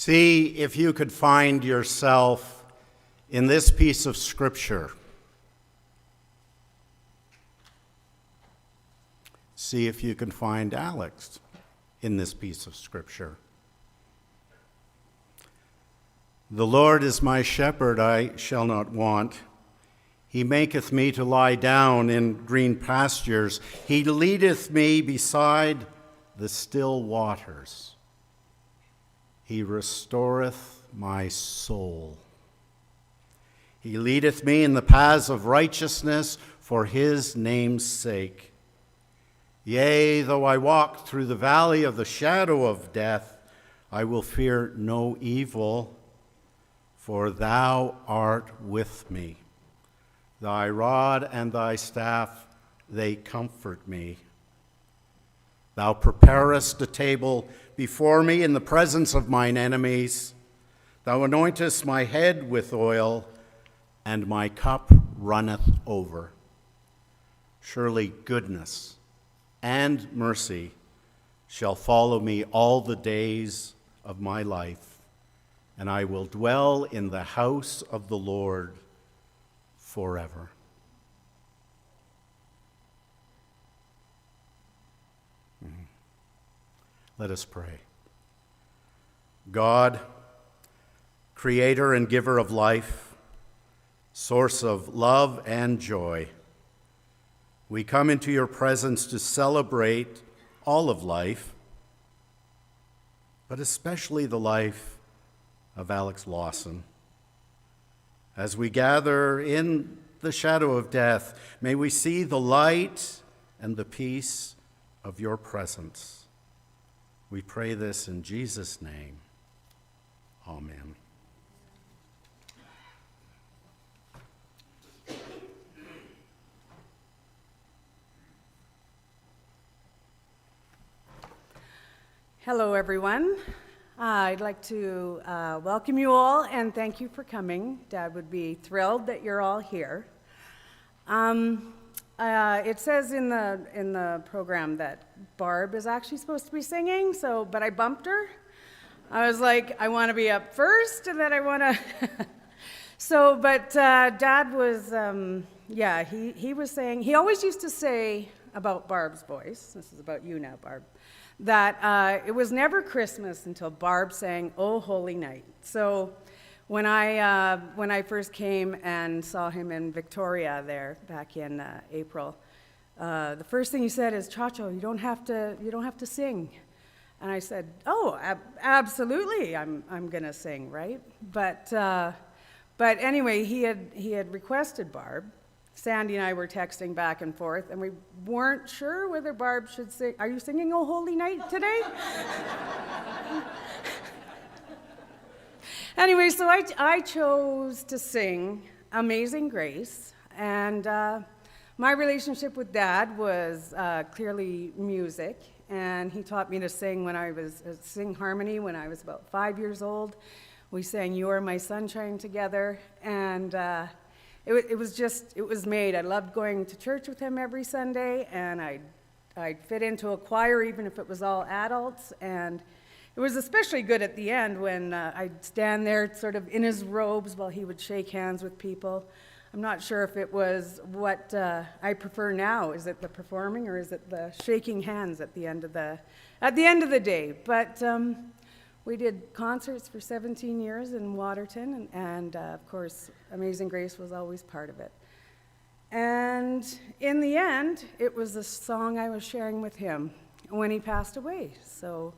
See if you could find yourself in this piece of Scripture. See if you can find Alex in this piece of Scripture. The Lord is my shepherd, I shall not want. He maketh me to lie down in green pastures. He leadeth me beside the still waters. He restoreth my soul. He leadeth me in the paths of righteousness for his name's sake. Yea, though I walk through the valley of the shadow of death, I will fear no evil, for thou art with me. Thy rod and thy staff, they comfort me. Thou preparest a table before me in the presence of mine enemies. Thou anointest my head with oil, and my cup runneth over. Surely goodness and mercy shall follow me all the days of my life, and I will dwell in the house of the Lord forever. Let us pray. God, creator and giver of life, source of love and joy, we come into your presence to celebrate all of life, but especially the life of Alex Lawson. As we gather in the shadow of death, may we see the light and the peace of your presence. We pray this in Jesus' name. Amen. Hello, everyone. I'd like to welcome you all and thank you for coming. Dad would be thrilled that you're all here. It says in the program that Barb is actually supposed to be singing, but I bumped her. I was like, I want to be up first, and then I want to. But Dad was, he was saying, he always used to say about Barb's voice, this is about you now, Barb, that it was never Christmas until Barb sang "Oh Holy Night." So when I first came and saw him in Victoria there back in April, the first thing he said is, "Chacho, you don't have to sing." And I said, "Oh, absolutely, I'm gonna sing, right?" But anyway, he had requested Barb. Sandy and I were texting back and forth, and we weren't sure whether Barb should sing. Are you singing "Oh Holy Night" today? Anyway, so I chose to sing "Amazing Grace," and my relationship with Dad was clearly music, and he taught me to sing sing harmony when I was about 5 years old. We sang "You Are My Sunshine" together, and it was made. I loved going to church with him every Sunday, and I'd fit into a choir even if it was all adults, and it was especially good at the end when I'd stand there sort of in his robes while he would shake hands with people. I'm not sure if it was what I prefer now. Is it the performing or is it the shaking hands at the end of the day? But we did concerts for 17 years in Waterton, and of course, Amazing Grace was always part of it. And in the end, it was the song I was sharing with him when he passed away. So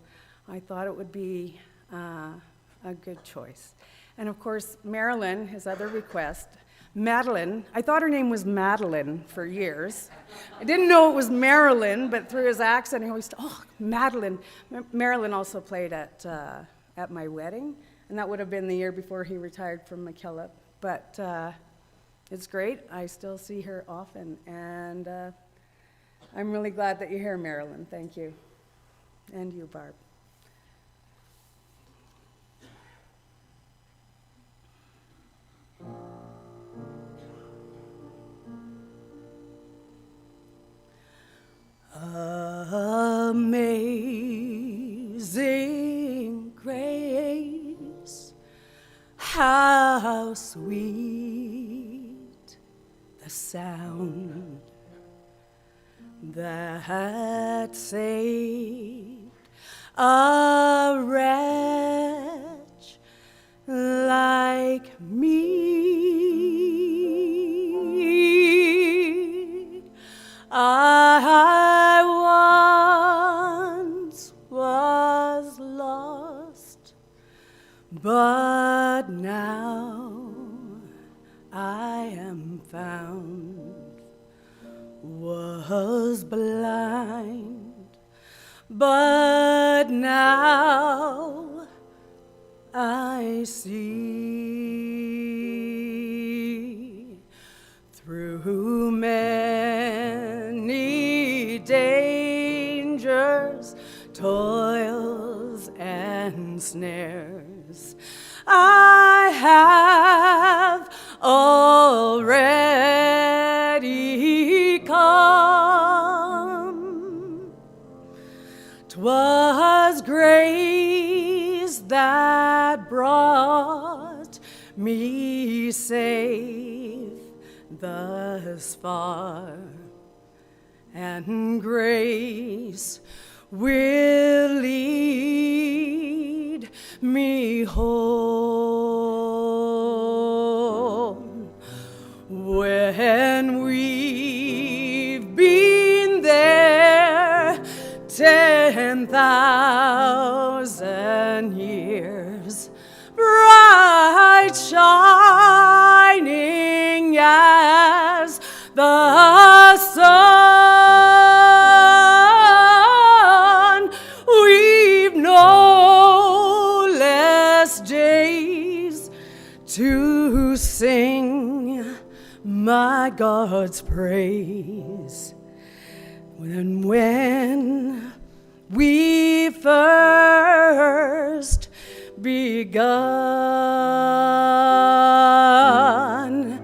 I thought it would be a good choice. And of course, Marilyn, his other request, Madeline, I thought her name was Madeline for years. I didn't know it was Marilyn, but through his accent, he always said, "Oh, Madeline." Marilyn also played at my wedding, and that would have been the year before he retired from McKillop. But it's great. I still see her often, and I'm really glad that you're here, Marilyn. Thank you. And you, Barb. Amazing grace, how sweet the sound that saved a wretch like me. I once was lost, but now I am found. Was blind, but now I see. Through many dangers, toils, and snares, I have already come. 'Twas grace that brought me safe thus far, and grace will lead me home. When we've been there 10,000 years, bright shining as the sun, we've no less days to sing my God's praise. And when we first begun,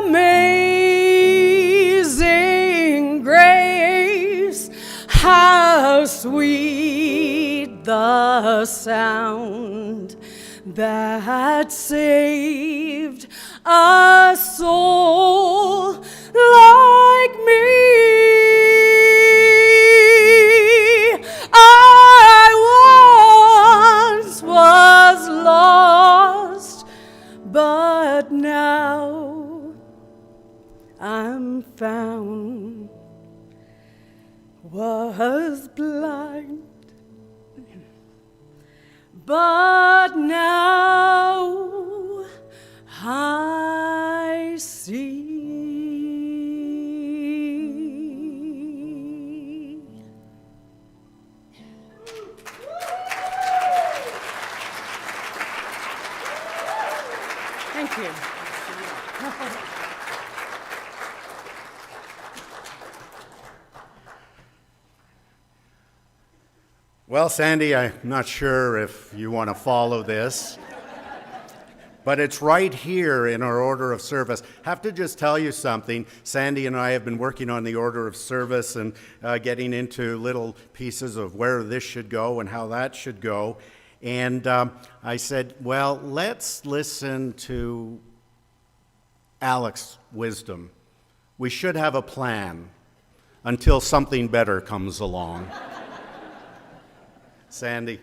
amazing grace, how sweet the sound that saved a soul like me. I once was lost, but now I'm found. Was blind, but now I see. Thank you. Well, Sandy, I'm not sure if you want to follow this, but it's right here in our order of service. Have to just tell you something. Sandy and I have been working on the order of service and getting into little pieces of where this should go and how that should go. And I said, well, let's listen to Alex's wisdom. We should have a plan until something better comes along. Sandy.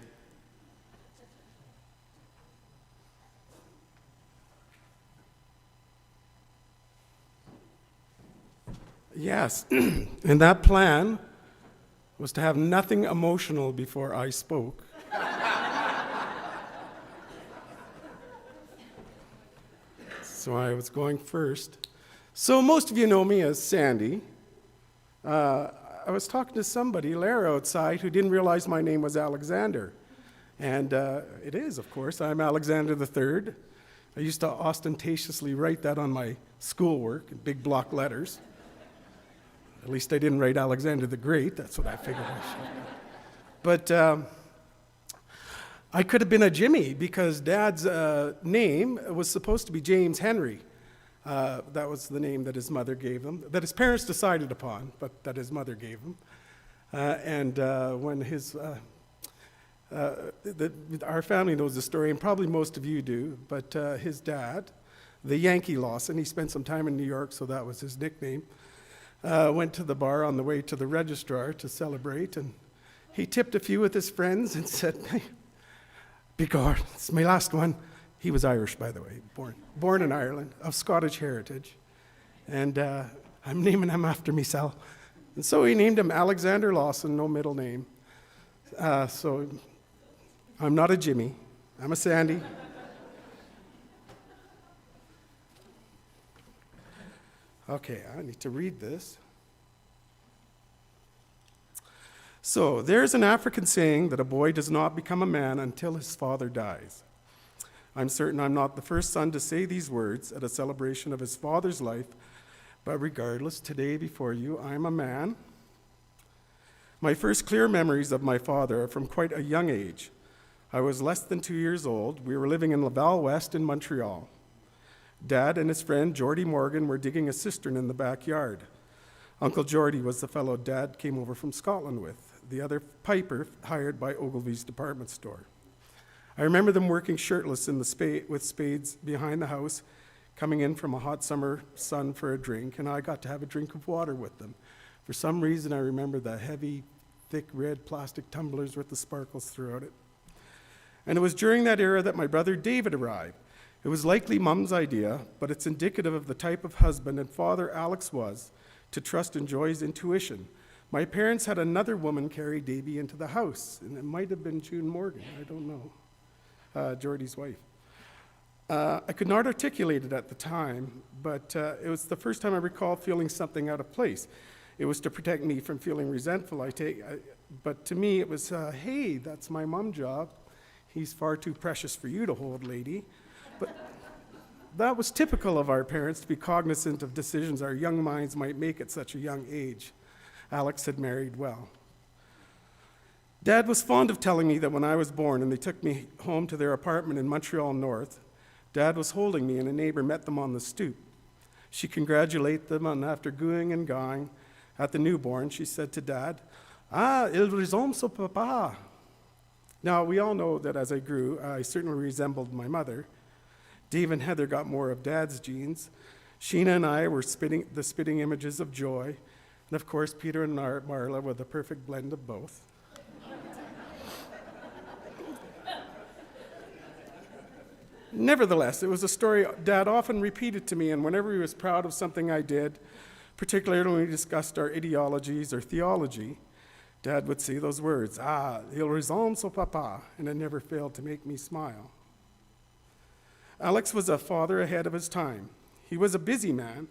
Yes, and that plan was to have nothing emotional before I spoke. So I was going first. So most of you know me as Sandy. I was talking to somebody, Lara, outside, who didn't realize my name was Alexander. And it is, of course. I'm Alexander III. I used to ostentatiously write that on my schoolwork in big block letters. At least I didn't write Alexander the Great. That's what I figured I should. But I could have been a Jimmy because Dad's name was supposed to be James Henry. That was the name that his mother gave him, that his parents decided upon, but that his mother gave him. And when his Our family knows the story, and probably most of you do, but his dad, the Yankee Lawson, he spent some time in New York, so that was his nickname, went to the bar on the way to the registrar to celebrate, and he tipped a few with his friends and said, "Begor, it's my last one." He was Irish, by the way, born in Ireland, of Scottish heritage, and I'm naming him after myself. And so he named him Alexander Lawson, no middle name. So I'm not a Jimmy, I'm a Sandy. Okay, I need to read this. So, there's an African saying that a boy does not become a man until his father dies. I'm certain I'm not the first son to say these words at a celebration of his father's life, but regardless, today before you, I'm a man. My first clear memories of my father are from quite a young age. I was less than 2 years old. We were living in Laval West in Montreal. Dad and his friend Geordie Morgan were digging a cistern in the backyard. Uncle Geordie was the fellow Dad came over from Scotland with, the other piper hired by Ogilvy's department store. I remember them working shirtless in the with spades behind the house, coming in from a hot summer sun for a drink, and I got to have a drink of water with them. For some reason, I remember the heavy, thick red plastic tumblers with the sparkles throughout it. And it was during that era that my brother David arrived. It was likely Mum's idea, but it's indicative of the type of husband and father Alex was, to trust in Joy's intuition. My parents had another woman carry Davy into the house, and it might have been June Morgan, I don't know, Geordie's wife. I could not articulate it at the time, but it was the first time I recall feeling something out of place. It was to protect me from feeling resentful, but to me it was, hey, that's my mum job. He's far too precious for you to hold, lady. But that was typical of our parents, to be cognizant of decisions our young minds might make at such a young age. Alex had married well. Dad was fond of telling me that when I was born and they took me home to their apartment in Montreal North, Dad was holding me and a neighbor met them on the stoop. She congratulated them, and after gooing and gawing at the newborn, she said to Dad, "Ah, il ressemble son papa." Now, we all know that as I grew, I certainly resembled my mother. Dave and Heather got more of Dad's genes. Sheena and I were the spitting images of Joy. And of course, Peter and Marla were the perfect blend of both. Nevertheless, it was a story Dad often repeated to me, and whenever he was proud of something I did, particularly when we discussed our ideologies or theology, Dad would say those words, "Ah, il ressemble son papa," and it never failed to make me smile. Alex was a father ahead of his time. He was a busy man,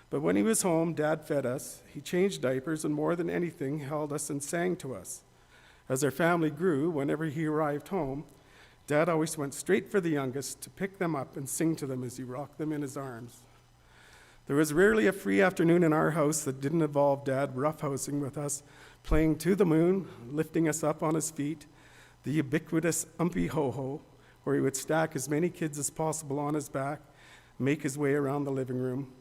but when he was home, Dad fed us, he changed diapers, and more than anything, held us and sang to us. As our family grew, whenever he arrived home, Dad always went straight for the youngest to pick them up and sing to them as he rocked them in his arms. There was rarely a free afternoon in our house that didn't involve Dad roughhousing with us, playing To the Moon, lifting us up on his feet, the ubiquitous umpy ho-ho, where he would stack as many kids as possible on his back, make his way around the living room.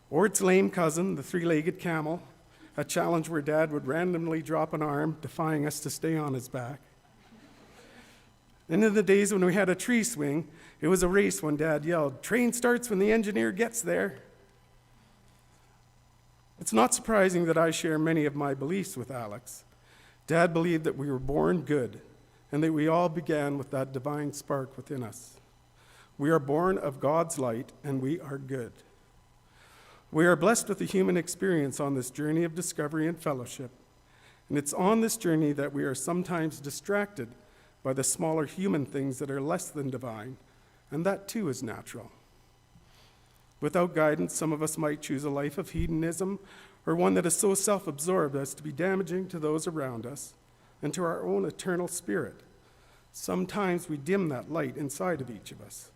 Or its lame cousin, the three-legged camel, a challenge where Dad would randomly drop an arm, defying us to stay on his back. And in the days when we had a tree swing, it was a race when Dad yelled, "Train starts when the engineer gets there." It's not surprising that I share many of my beliefs with Alex. Dad believed that we were born good, and that we all began with that divine spark within us. We are born of God's light, and we are good. We are blessed with a human experience on this journey of discovery and fellowship, and it's on this journey that we are sometimes distracted by the smaller human things that are less than divine, and that too is natural. Without guidance, some of us might choose a life of hedonism, or one that is so self-absorbed as to be damaging to those around us and to our own eternal spirit. Sometimes we dim that light inside of each of us.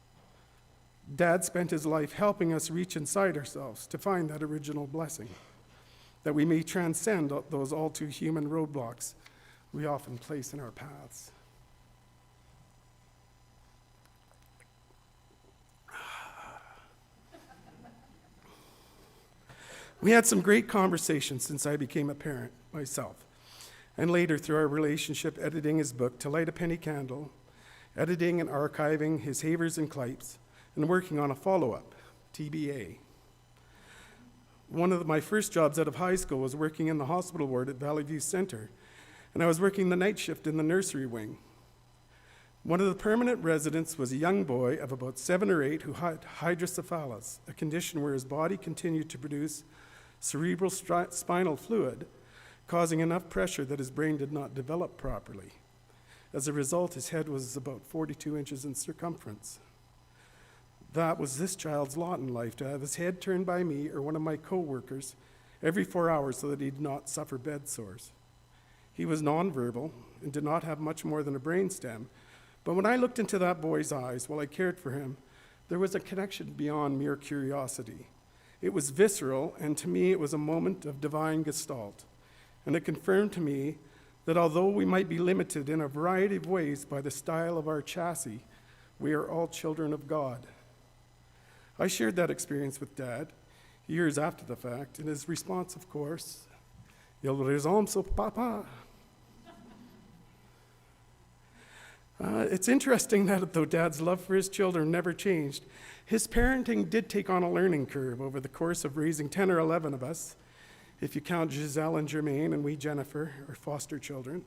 Dad spent his life helping us reach inside ourselves to find that original blessing, that we may transcend those all too human roadblocks we often place in our paths. We had some great conversations since I became a parent myself. and later through our relationship editing his book, To Light a Penny Candle, editing and archiving his Havers and Clipes, and working on a follow-up, TBA. One of my first jobs out of high school was working in the hospital ward at Valley View Center, and I was working the night shift in the nursery wing. One of the permanent residents was a young boy of about 7 or 8 who had hydrocephalus, a condition where his body continued to produce cerebral spinal fluid, causing enough pressure that his brain did not develop properly. As a result, his head was about 42 inches in circumference. That was this child's lot in life, to have his head turned by me or one of my co-workers every 4 hours so that he did not suffer bed sores. He was nonverbal and did not have much more than a brainstem, but when I looked into that boy's eyes while I cared for him, there was a connection beyond mere curiosity. It was visceral, and to me it was a moment of divine gestalt. And it confirmed to me that although we might be limited in a variety of ways by the style of our chassis, we are all children of God. I shared that experience with Dad years after the fact, and his response, of course, "Il ressemble au papa." It's interesting that though Dad's love for his children never changed, his parenting did take on a learning curve over the course of raising 10 or 11 of us, if you count Giselle and Jermaine and we, Jennifer, our foster children.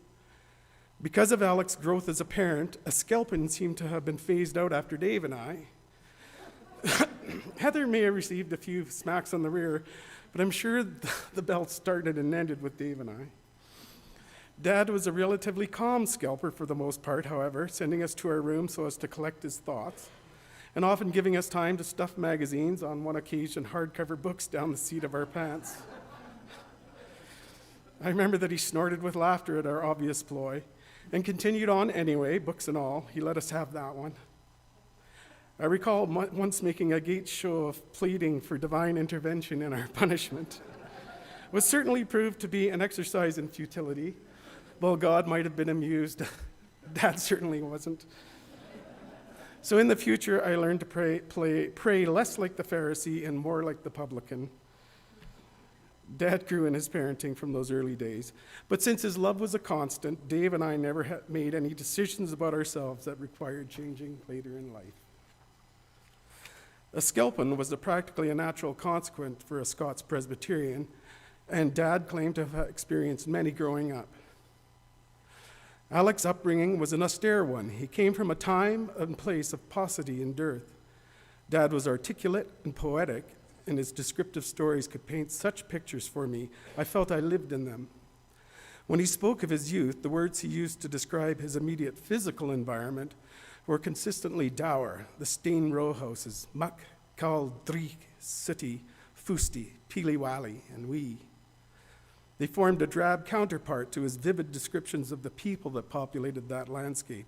Because of Alex's growth as a parent, a skelpin seemed to have been phased out after Dave and I. Heather may have received a few smacks on the rear, but I'm sure the belt started and ended with Dave and I. Dad was a relatively calm skelper for the most part, however, sending us to our room so as to collect his thoughts, and often giving us time to stuff magazines, on one occasion hardcover books, down the seat of our pants. I remember that he snorted with laughter at our obvious ploy, and continued on anyway, books and all. He let us have that one. I recall once making a gate show of pleading for divine intervention in our punishment. It was certainly proved to be an exercise in futility. While God might have been amused, Dad certainly wasn't. So in the future, I learned to pray less like the Pharisee and more like the publican. Dad grew in his parenting from those early days. But since his love was a constant, Dave and I never made any decisions about ourselves that required changing later in life. A skelpin was practically a natural consequence for a Scots Presbyterian, and Dad claimed to have experienced many growing up. Alex's upbringing was an austere one. He came from a time and place of paucity and dearth. Dad was articulate and poetic, and his descriptive stories could paint such pictures for me, I felt I lived in them. When he spoke of his youth, the words he used to describe his immediate physical environment were consistently dour: the Stain row houses, Muck, Cal, Dreek, City, Fusti, Peely Waly, and Wee. They formed a drab counterpart to his vivid descriptions of the people that populated that landscape.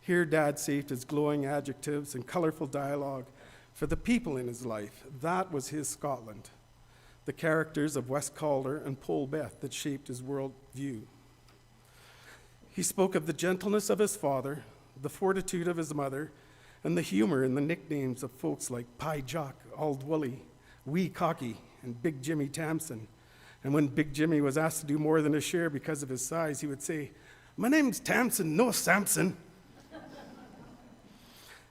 Here, Dad saved his glowing adjectives and colorful dialogue for the people in his life. That was his Scotland, the characters of West Calder and Polbeth that shaped his world view. He spoke of the gentleness of his father, the fortitude of his mother, and the humor in the nicknames of folks like Pie Jock, Auld Wully, Wee Cocky, and Big Jimmy Tamson. And when Big Jimmy was asked to do more than a share because of his size, he would say, "My name's Tamson, no Samson."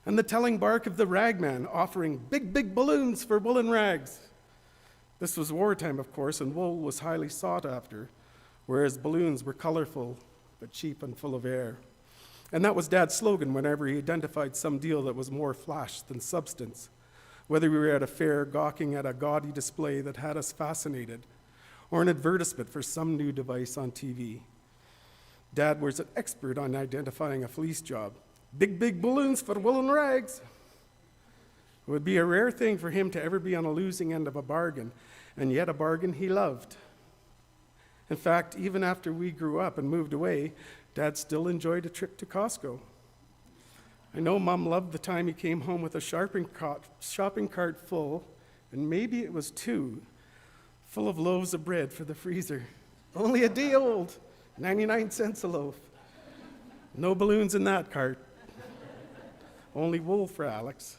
And the telling bark of the ragman offering big balloons for woolen rags. This was wartime, of course, and wool was highly sought after, whereas balloons were colorful but cheap and full of air. And that was Dad's slogan whenever he identified some deal that was more flash than substance, whether we were at a fair gawking at a gaudy display that had us fascinated, or an advertisement for some new device on TV. Dad was an expert on identifying a fleece job. Big balloons for woolen rags. It would be a rare thing for him to ever be on a losing end of a bargain, and yet a bargain he loved. In fact, even after we grew up and moved away, Dad still enjoyed a trip to Costco. I know Mom loved the time he came home with a shopping cart full, and maybe it was 2, full of loaves of bread for the freezer. Only a day old, 99 cents a loaf. No balloons in that cart. Only wool for Alex.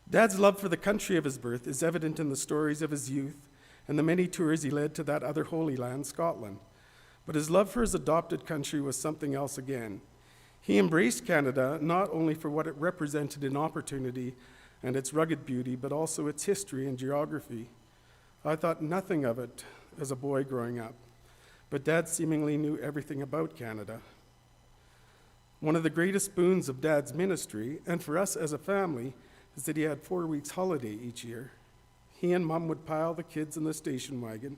Dad's love for the country of his birth is evident in the stories of his youth and the many tours he led to that other holy land, Scotland. But his love for his adopted country was something else again. He embraced Canada not only for what it represented in opportunity and its rugged beauty, but also its history and geography. I thought nothing of it as a boy growing up, but Dad seemingly knew everything about Canada. One of the greatest boons of Dad's ministry, and for us as a family, is that he had 4 weeks holiday each year. He and Mom would pile the kids in the station wagon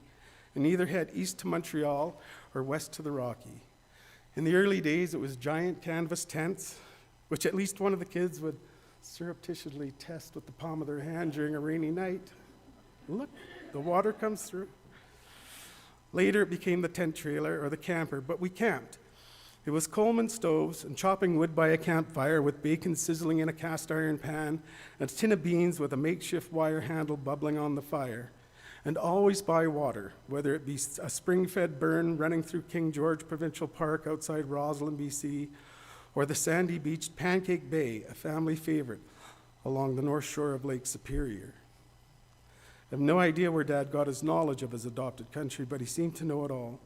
and either head east to Montreal or west to the Rocky. In the early days, it was giant canvas tents, which at least one of the kids would surreptitiously test with the palm of their hand during a rainy night. Look, the water comes through. Later, it became the tent trailer or the camper, but we camped. It was Coleman stoves and chopping wood by a campfire with bacon sizzling in a cast iron pan and a tin of beans with a makeshift wire handle bubbling on the fire. And always by water, whether it be a spring-fed burn running through King George Provincial Park outside Roslyn, BC, or the sandy-beached Pancake Bay, a family favorite, along the north shore of Lake Superior. I have no idea where Dad got his knowledge of his adopted country, but he seemed to know it all.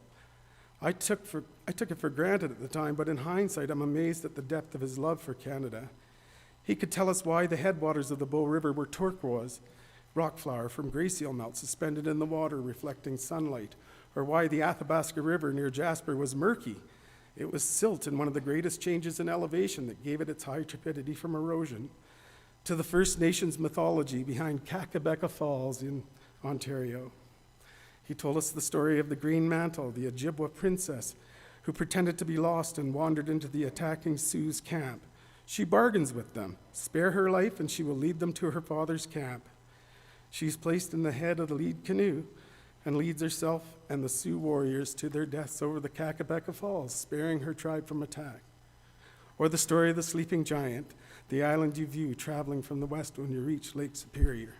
I took it for granted at the time, but in hindsight, I'm amazed at the depth of his love for Canada. He could tell us why the headwaters of the Bow River were turquoise, rock flour from gray seal melt suspended in the water reflecting sunlight, or why the Athabasca River near Jasper was murky. It was silt in one of the greatest changes in elevation that gave it its high turbidity from erosion, to the First Nations mythology behind Kakabeka Falls in Ontario. He told us the story of the Green Mantle, the Ojibwa princess who pretended to be lost and wandered into the attacking Sioux's camp. She bargains with them, spare her life and she will lead them to her father's camp. She's placed in the head of the lead canoe and leads herself and the Sioux warriors to their deaths over the Kakabeka Falls, sparing her tribe from attack. Or the story of the sleeping giant, the island you view traveling from the west when you reach Lake Superior.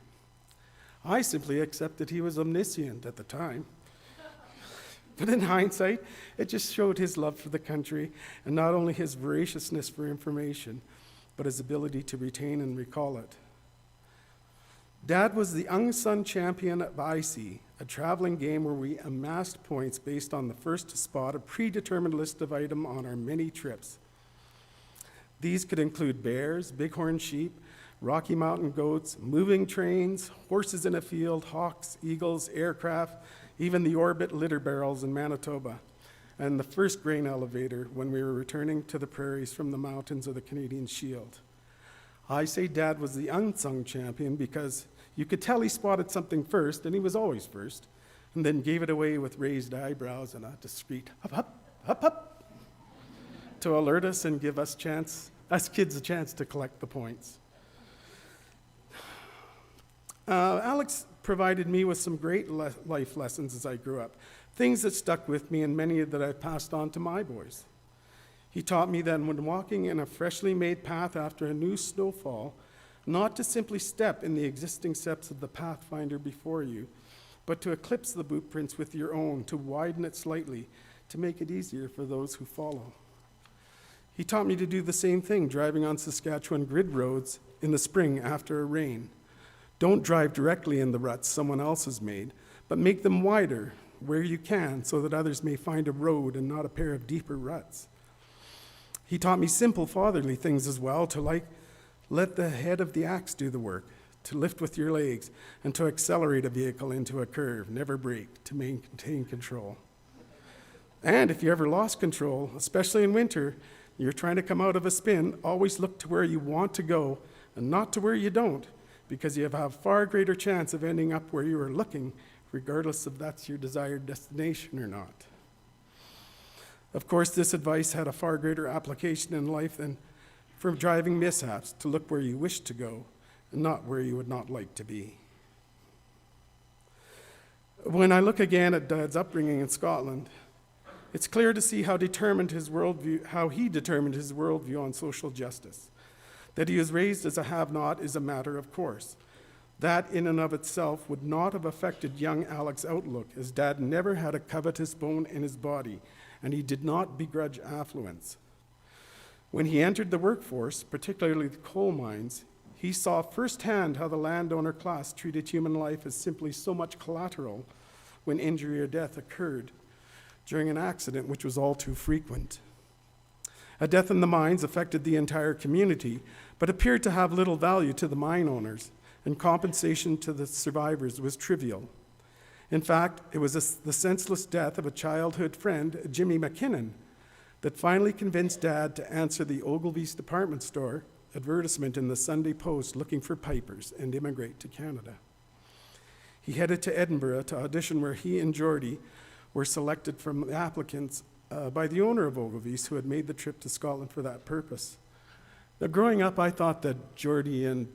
I simply accepted he was omniscient at the time. But in hindsight, it just showed his love for the country and not only his voraciousness for information, but his ability to retain and recall it. Dad was the unsung champion of IC, a traveling game where we amassed points based on the first to spot a predetermined list of items on our many trips. These could include bears, bighorn sheep, Rocky Mountain goats, moving trains, horses in a field, hawks, eagles, aircraft, even the orbit litter barrels in Manitoba, and the first grain elevator when we were returning to the prairies from the mountains of the Canadian Shield. I say Dad was the unsung champion because you could tell he spotted something first, and he was always first, and then gave it away with raised eyebrows and a discreet up, up, up, up, to alert us and give us kids a chance to collect the points. Alex provided me with some great life lessons as I grew up, things that stuck with me and many that I've passed on to my boys. He taught me that when walking in a freshly made path after a new snowfall, not to simply step in the existing steps of the pathfinder before you, but to eclipse the boot prints with your own, to widen it slightly, to make it easier for those who follow. He taught me to do the same thing driving on Saskatchewan grid roads in the spring after a rain. Don't drive directly in the ruts someone else has made, but make them wider where you can so that others may find a road and not a pair of deeper ruts. He taught me simple fatherly things as well, to let the head of the axe do the work, to lift with your legs, and to accelerate a vehicle into a curve, never brake, to maintain control. And if you ever lost control, especially in winter, you're trying to come out of a spin, always look to where you want to go and not to where you don't, because you have a far greater chance of ending up where you are looking, regardless if that's your desired destination or not. Of course, this advice had a far greater application in life than from driving mishaps, to look where you wish to go and not where you would not like to be. When I look again at Dad's upbringing in Scotland, it's clear to see how he determined his worldview on social justice. That he was raised as a have-not is a matter of course. That in and of itself would not have affected young Alex's outlook, as Dad never had a covetous bone in his body, and he did not begrudge affluence. When he entered the workforce, particularly the coal mines, he saw firsthand how the landowner class treated human life as simply so much collateral when injury or death occurred. during an accident which was all too frequent. A death in the mines affected the entire community, but appeared to have little value to the mine owners, and compensation to the survivors was trivial. In fact, it was the senseless death of a childhood friend, Jimmy McKinnon, that finally convinced Dad to answer the Ogilvy's department store advertisement in the Sunday Post looking for pipers and immigrate to Canada. He headed to Edinburgh to audition, where he and Geordie were selected from the applicants by the owner of Ogilvy's, who had made the trip to Scotland for that purpose. Now, growing up, I thought that Geordie and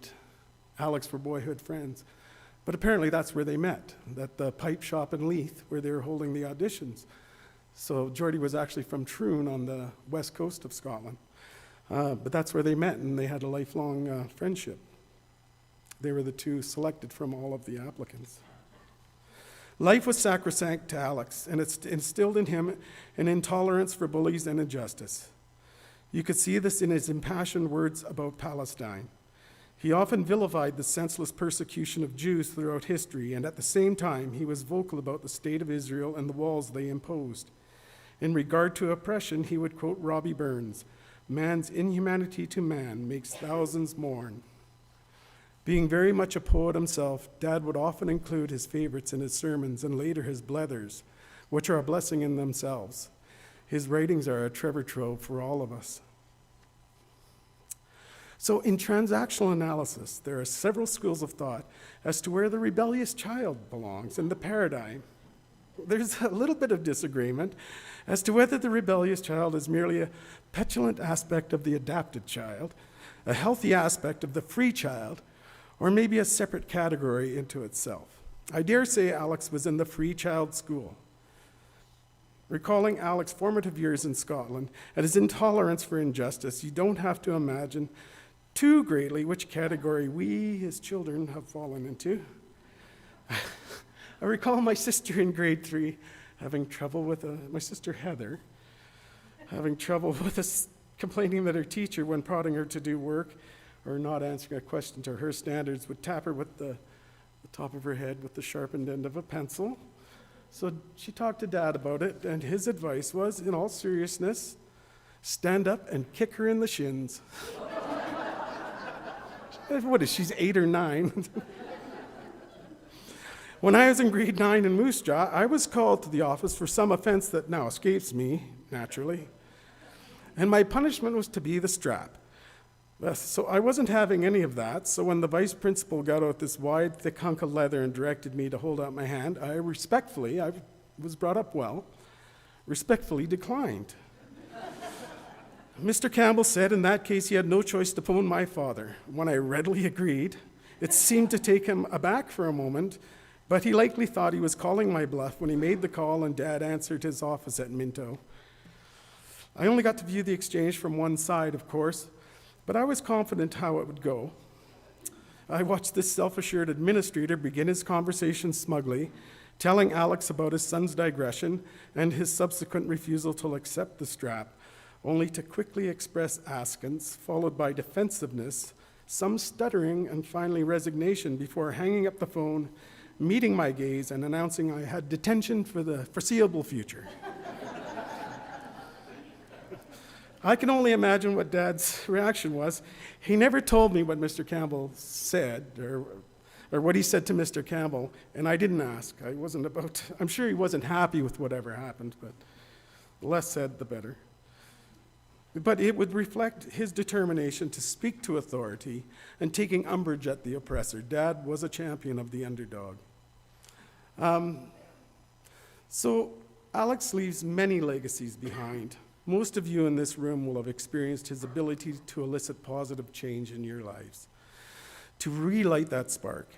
Alex were boyhood friends, but apparently that's where they met, at the pipe shop in Leith, where they were holding the auditions. So Geordie was actually from Troon on the west coast of Scotland, but that's where they met, and they had a lifelong friendship. They were the two selected from all of the applicants. Life was sacrosanct to Alex, and it instilled in him an intolerance for bullies and injustice. You could see this in his impassioned words about Palestine. He often vilified the senseless persecution of Jews throughout history, and at the same time, he was vocal about the state of Israel and the walls they imposed. In regard to oppression, he would quote Robbie Burns, "Man's inhumanity to man makes thousands mourn." Being very much a poet himself, Dad would often include his favorites in his sermons and later his blethers, which are a blessing in themselves. His writings are a treasure trove for all of us. So in transactional analysis, there are several schools of thought as to where the rebellious child belongs in the paradigm. There's a little bit of disagreement as to whether the rebellious child is merely a petulant aspect of the adapted child, a healthy aspect of the free child, or maybe a separate category into itself. I dare say Alex was in the free child school. Recalling Alex's formative years in Scotland and his intolerance for injustice, you don't have to imagine too greatly which category we, his children, have fallen into. I recall my sister in grade 3 having trouble with my sister Heather, having trouble with us complaining that her teacher, when prodding her to do work or not answering a question to her standards, would tap her with the top of her head with the sharpened end of a pencil. So she talked to Dad about it, and his advice was, in all seriousness, stand up and kick her in the shins. What is she's 8 or 9? When I was in grade 9 in Moose Jaw, I was called to the office for some offense that now escapes me, naturally. And my punishment was to be the strap. So I wasn't having any of that, so when the vice principal got out this wide, thick hunk of leather and directed me to hold out my hand, I was brought up well, respectfully declined. Mr. Campbell said in that case he had no choice to phone my father. When I readily agreed, it seemed to take him aback for a moment, but he likely thought he was calling my bluff when he made the call and Dad answered his office at Minto. I only got to view the exchange from one side, of course, but I was confident how it would go. I watched this self-assured administrator begin his conversation smugly, telling Alex about his son's digression and his subsequent refusal to accept the strap, only to quickly express askance, followed by defensiveness, some stuttering, and finally resignation before hanging up the phone, meeting my gaze, and announcing I had detention for the foreseeable future. I can only imagine what Dad's reaction was. He never told me what Mr. Campbell said, or what he said to Mr. Campbell, and I didn't ask. I'm sure he wasn't happy with whatever happened, but the less said, the better. But it would reflect his determination to speak to authority and taking umbrage at the oppressor. Dad was a champion of the underdog. So Alex leaves many legacies behind. Most of you in this room will have experienced his ability to elicit positive change in your lives, to relight that spark.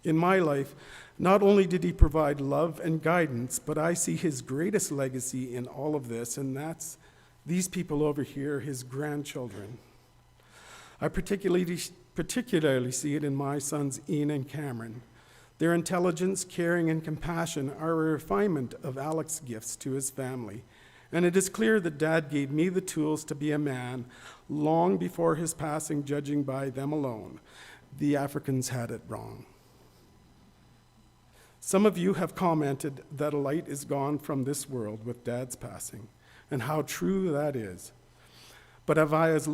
In my life, not only did he provide love and guidance, but I see his greatest legacy in all of this, and that's these people over here, his grandchildren. I particularly see it in my sons Ian and Cameron. Their intelligence, caring, and compassion are a refinement of Alex's gifts to his family. And it is clear that Dad gave me the tools to be a man long before his passing, judging by them alone. The Africans had it wrong. Some of you have commented that a light is gone from this world with Dad's passing, and how true that is. But as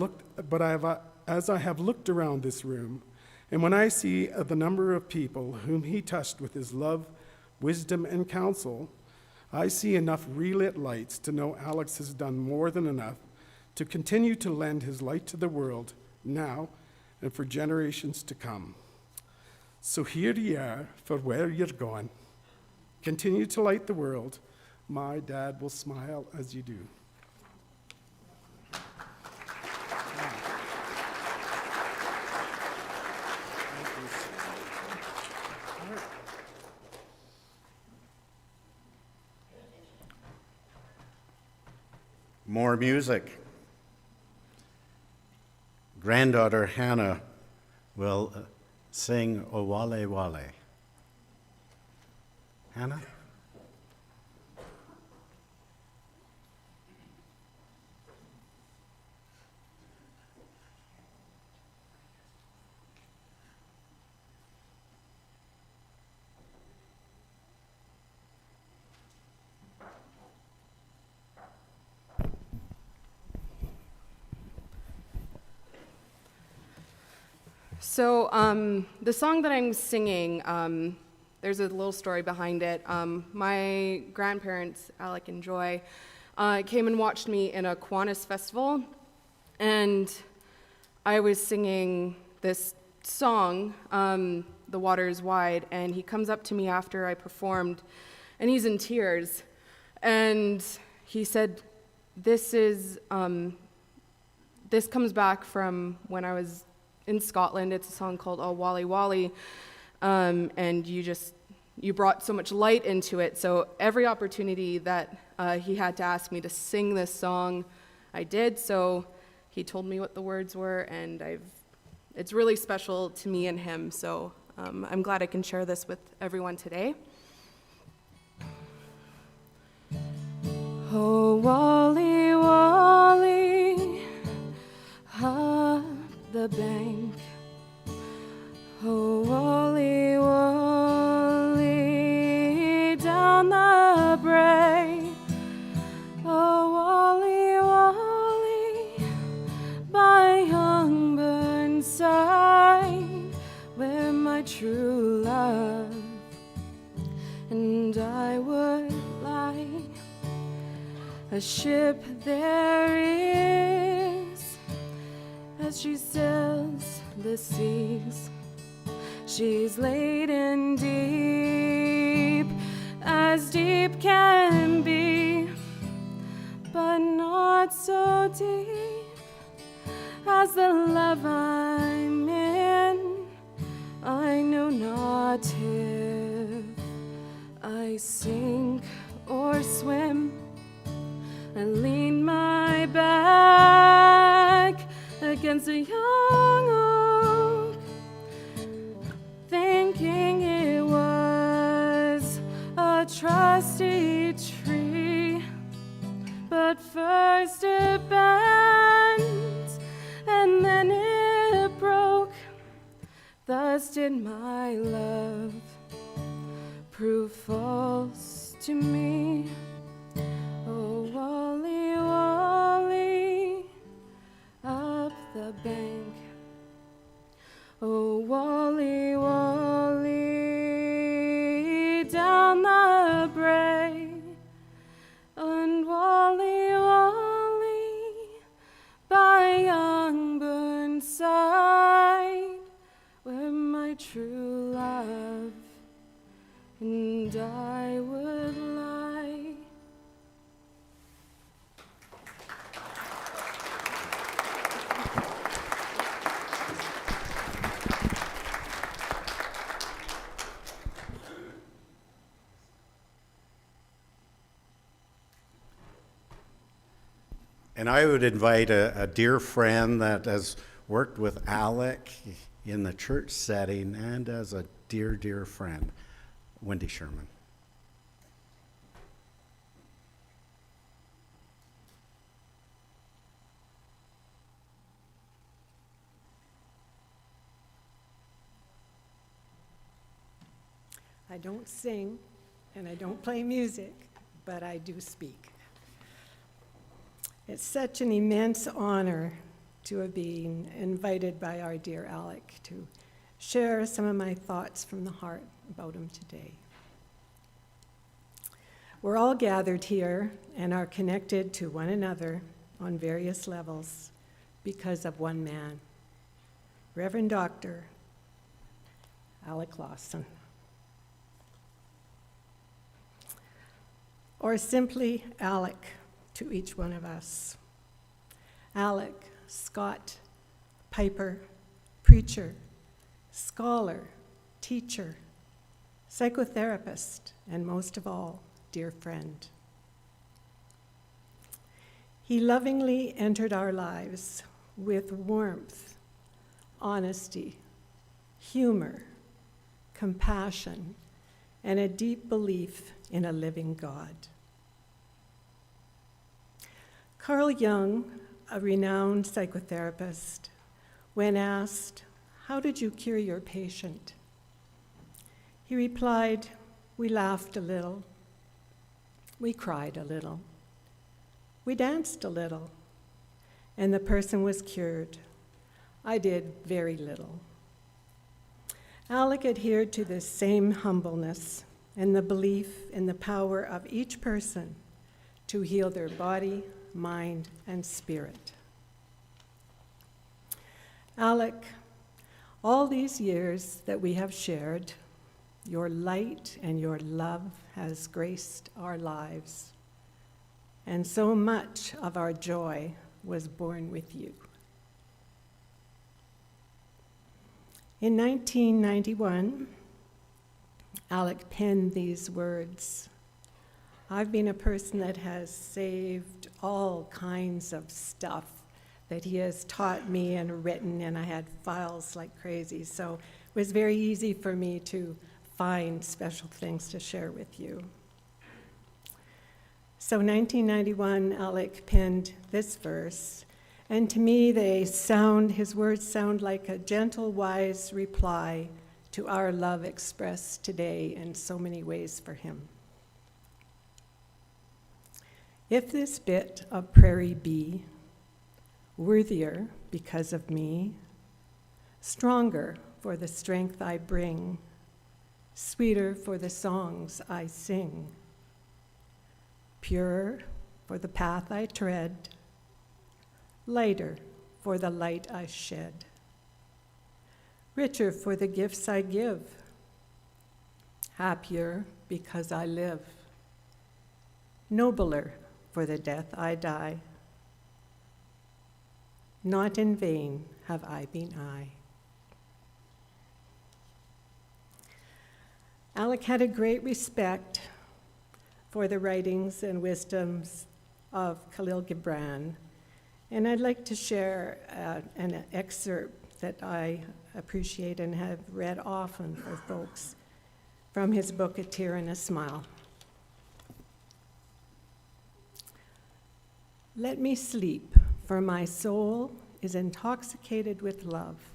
I have looked around this room, and when I see the number of people whom he touched with his love, wisdom, and counsel, I see enough relit lights to know Alex has done more than enough to continue to lend his light to the world now and for generations to come. So here you are for where you're going. Continue to light the world. My dad will smile as you do. More music. Granddaughter Hannah will sing O Waly Waly. Hannah? So the song that I'm singing, there's a little story behind it. My grandparents, Alec and Joy, came and watched me in a Kiwanis festival, and I was singing this song, The Water is Wide, and he comes up to me after I performed, and he's in tears, and he said, this comes back from when I was in Scotland. It's a song called Oh Waly Waly, and you brought so much light into it. So every opportunity that he had to ask me to sing this song, I did. So he told me what the words were, and it's really special to me and him. So I'm glad I can share this with everyone today. Oh Waly Waly, up the bank. Oh Waly Waly, down the brae. Oh Waly Waly, by young Burnside, where my true love and I would lie. A ship there is, as she sails the seas, she's laden deep, as deep can be, but not so deep as the love I'm in. I know not if I sink or swim, and lean my back against a young oak, thinking it was a trusty tree. But first it bent, and then it broke. Thus did my love prove false to me. Oh Waly Waly, up the bank. Oh Waly Waly, down the brae. And Waly Waly, by young Burnside, where my true love and I would lie. And I would invite a dear friend that has worked with Alec in the church setting and as a dear, dear friend, Wendy Sherman. I don't sing and I don't play music, but I do speak. It's such an immense honor to have been invited by our dear Alec to share some of my thoughts from the heart about him today. We're all gathered here and are connected to one another on various levels because of one man, Reverend Dr. Alec Lawson. Or simply Alec to each one of us. Alec, Scott, piper, preacher, scholar, teacher, psychotherapist, and most of all, dear friend. He lovingly entered our lives with warmth, honesty, humor, compassion, and a deep belief in a living God. Carl Jung, a renowned psychotherapist, when asked, "How did you cure your patient?" he replied, "We laughed a little, we cried a little, we danced a little, and the person was cured. I did very little." Alec adhered to this same humbleness and the belief in the power of each person to heal their body, mind, and spirit. Alec, all these years that we have shared, your light and your love has graced our lives, and so much of our joy was born with you. In 1991, Alec penned these words. I've been a person that has saved all kinds of stuff that he has taught me and written, and I had files like crazy, so it was very easy for me to find special things to share with you. So 1991, Alec penned this verse, and to me his words sound like a gentle, wise reply to our love expressed today in so many ways for him. If this bit of prairie be worthier because of me, stronger for the strength I bring, sweeter for the songs I sing, purer for the path I tread, lighter for the light I shed, richer for the gifts I give, happier because I live, nobler for the death I die. Not in vain have I been I. Alec had a great respect for the writings and wisdoms of Khalil Gibran, and I'd like to share an excerpt that I appreciate and have read often for folks from his book, A Tear and a Smile. Let me sleep, for my soul is intoxicated with love,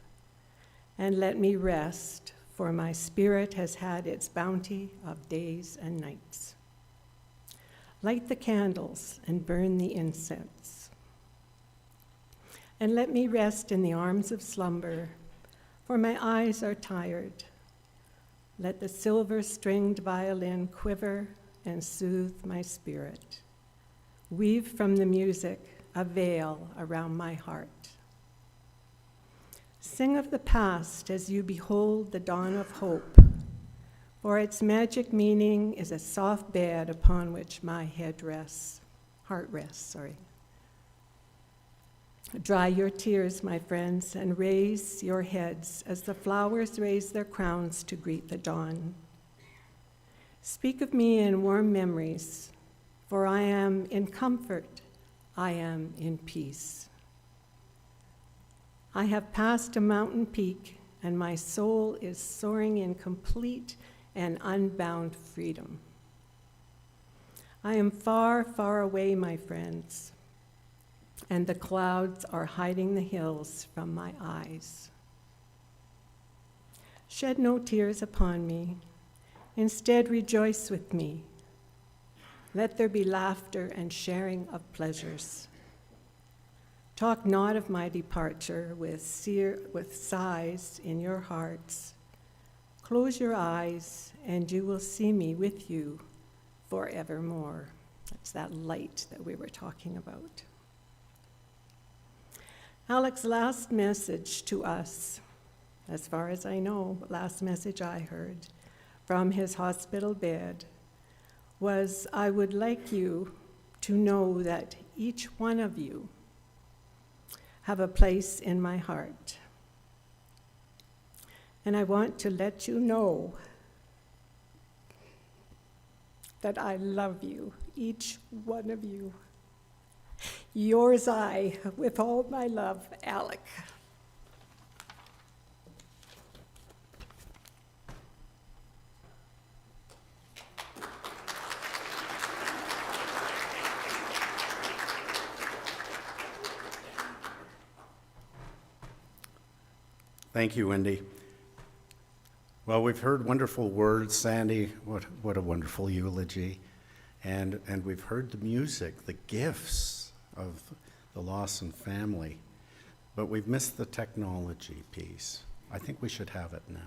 and let me rest, for my spirit has had its bounty of days and nights. Light the candles and burn the incense, and let me rest in the arms of slumber, for my eyes are tired. Let the silver-stringed violin quiver and soothe my spirit. Weave from the music a veil around my heart. Sing of the past as you behold the dawn of hope, for its magic meaning is a soft bed upon which my heart rests. Dry your tears, my friends, and raise your heads as the flowers raise their crowns to greet the dawn. Speak of me in warm memories, for I am in comfort, I am in peace. I have passed a mountain peak, and my soul is soaring in complete and unbound freedom. I am far, far away, my friends, and the clouds are hiding the hills from my eyes. Shed no tears upon me. Instead, rejoice with me. Let there be laughter and sharing of pleasures. Talk not of my departure with sighs in your hearts. Close your eyes, and you will see me with you forevermore. That's that light that we were talking about. Alec's last message to us, as far as I know, last message I heard from his hospital bed was, I would like you to know that each one of you have a place in my heart. And I want to let you know that I love you, each one of you. Yours I, with all my love, Alec. Thank you, Wendy. Well, we've heard wonderful words. Sandy, what a wonderful eulogy. And we've heard the music, the gifts of the Lawson family. But we've missed the technology piece. I think we should have it now.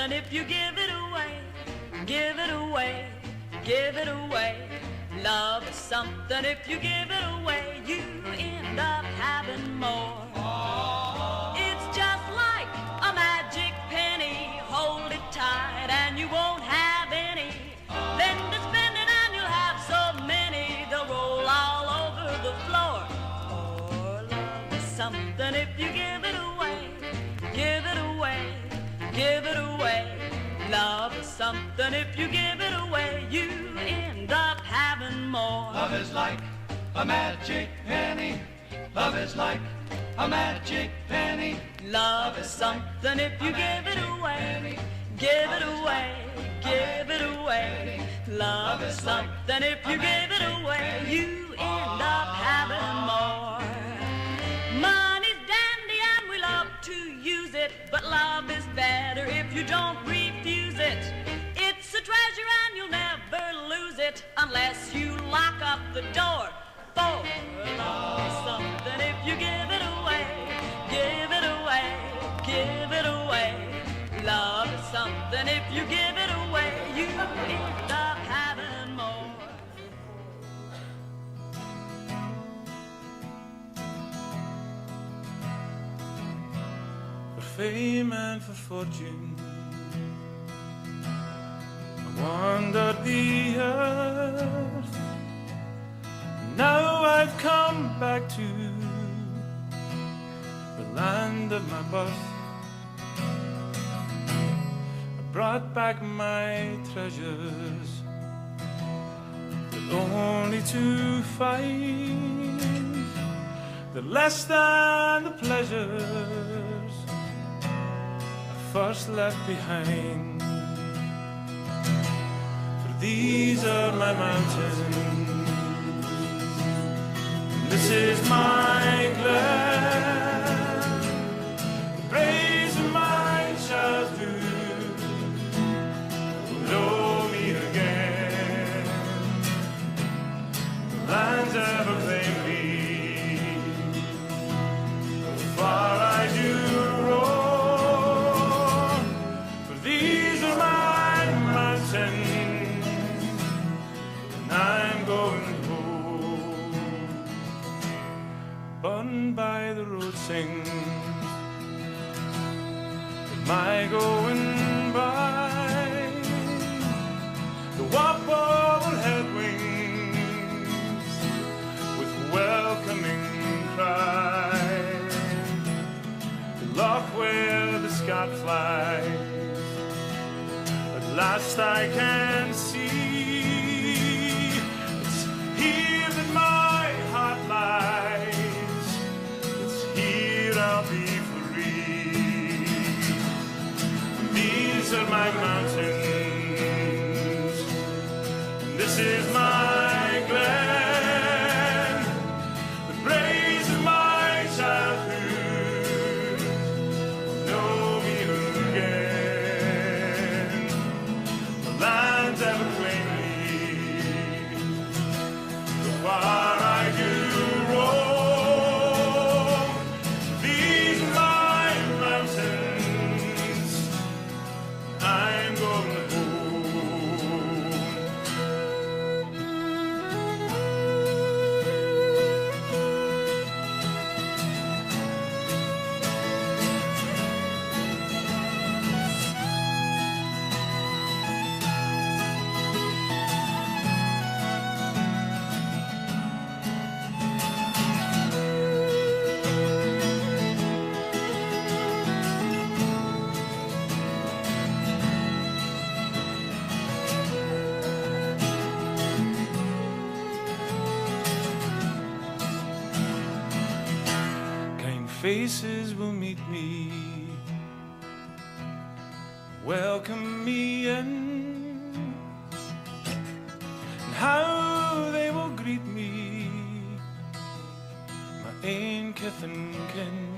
If you give it away, give it away, give it away. Love is something, if you give it away, you end up having more. It's just like a magic penny, hold it tight and you won't have any. Then to spend it and you'll have so many, they'll roll all over the floor. Oh, love is something, if you give it away, give it away, give it away. Love is something, if you give it away, you end up having more. Love is like a magic penny. Love is like a magic penny. Love is something, if you give it away, give it away, give it away. Love is something, if you give it away, you end up having more. love is better if you don't refuse it. It's a treasure and you'll never lose it unless you lock up the door. For love is something if you give it away, give it away, give it away. Love is something if you give it away, you end up having more. For fame and for fortune, I wandered the earth. Now I've come back to the land of my birth. I brought back my treasures, but only to find that less than the pleasures I first left behind. For these are my mountains, this is my glen, the praise of my childhood will know me again. The lands ever claim me, how far I do roam. For these are my mountains, and I'm going burned by the road sings, am I going by the Waly headwinds with welcoming cry, the loch where the scot flies, at last I can see, it's here that my heart lies. I'll be free. These are my mountains, this is my glen, the praise of my childhood know me again. The lands ever claim me, the far I do roam. Faces will meet me, welcome me in, and how they will greet me, my ain kith and kin.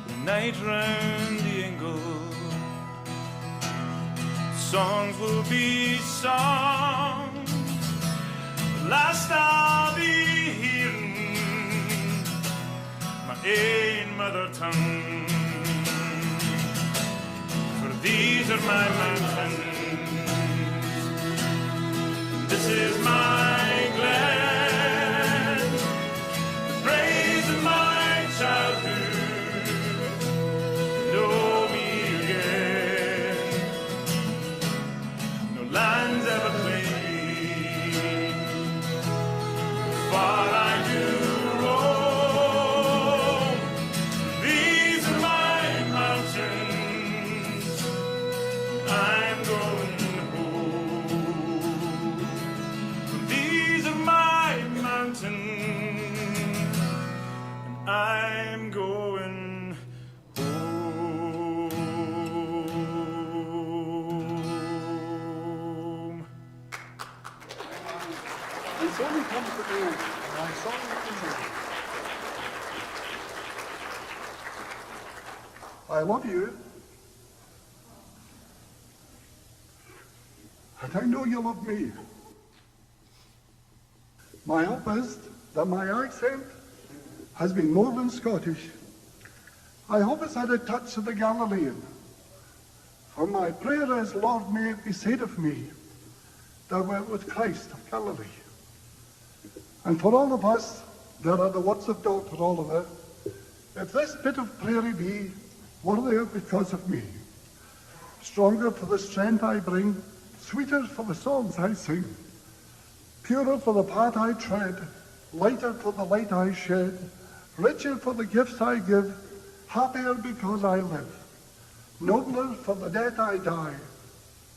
The night round the ingle, songs will be sung, the last I'll be hearing in mother tongue. For these are my mountains, this is my glen, the praise of my childhood know me again. No lands ever claim me, far I do roam. I'm going home. These are my mountains, and I'm going home. And so we come to the end. My song is I love you. And I know you love me. My hope is that my accent has been more than Scottish. I hope it's had a touch of the Galilean. For my prayer is, Lord, may it be said of me, thou wert with Christ of Galilee. And for all of us, there are the words of Dr. Oliver, if this bit of prairie be worthier because of me, stronger for the strength I bring, sweeter for the songs I sing, purer for the path I tread, lighter for the light I shed, richer for the gifts I give, happier because I live, nobler for the death I die,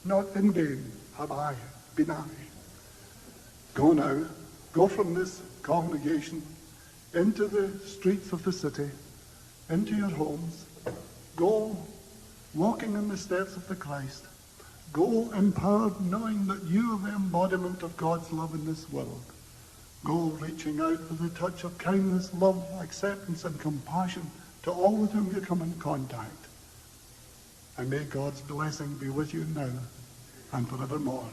not in vain have I been I. Go now, go from this congregation into the streets of the city, into your homes, go walking in the steps of the Christ, go empowered knowing that you are the embodiment of God's love in this world. Go reaching out with a touch of kindness, love, acceptance, and compassion to all with whom you come in contact. And may God's blessing be with you now and forevermore.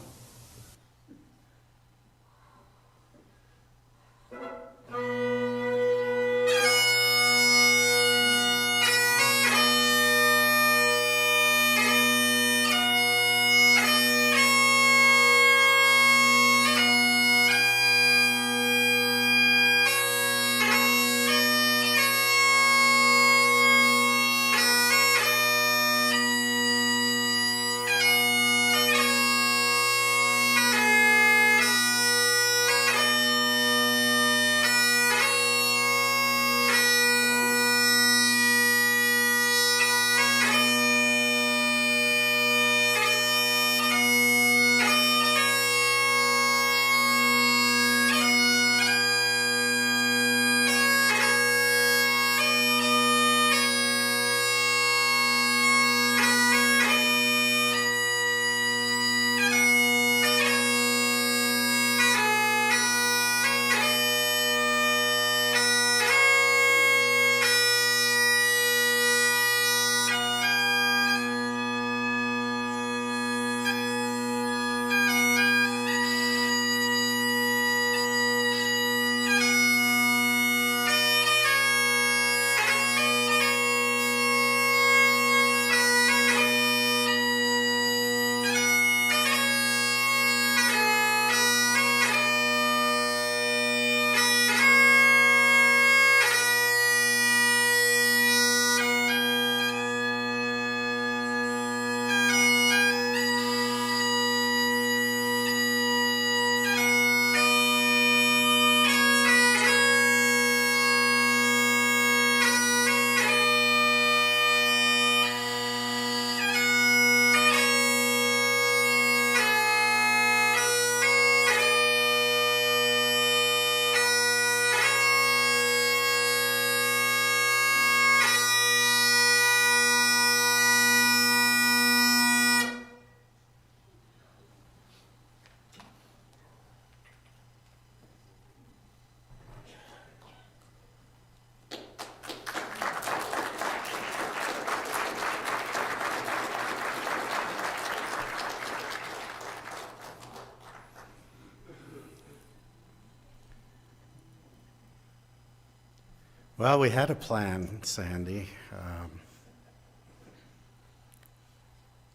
Well, we had a plan, Sandy.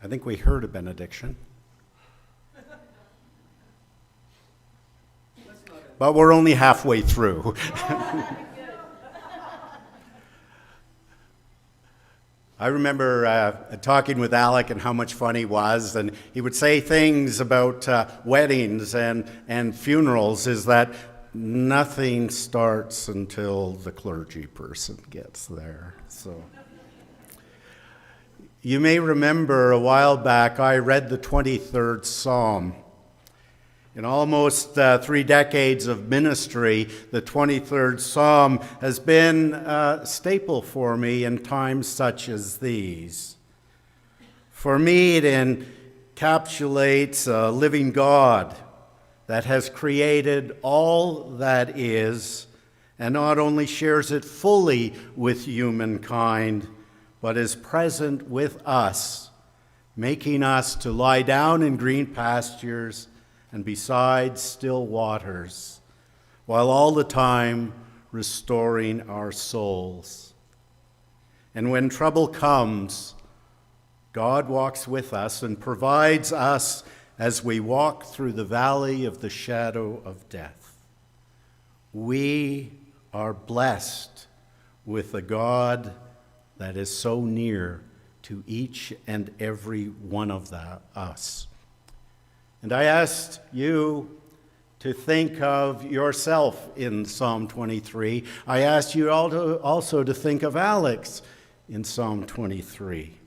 I think we heard a benediction. But we're only halfway through. I remember talking with Alec and how much fun he was, and he would say things about weddings and funerals, is that nothing starts until the clergy person gets there. So you may remember a while back I read the 23rd Psalm. In almost 3 decades of ministry, the 23rd Psalm has been a staple for me in times such as these. For me, it encapsulates a living God that has created all that is, and not only shares it fully with humankind, but is present with us, making us to lie down in green pastures and beside still waters, while all the time restoring our souls. And when trouble comes, God walks with us and provides us as we walk through the valley of the shadow of death. We are blessed with a God that is so near to each and every one of us. And I asked you to think of yourself in Psalm 23. I asked you also to think of Alex in Psalm 23.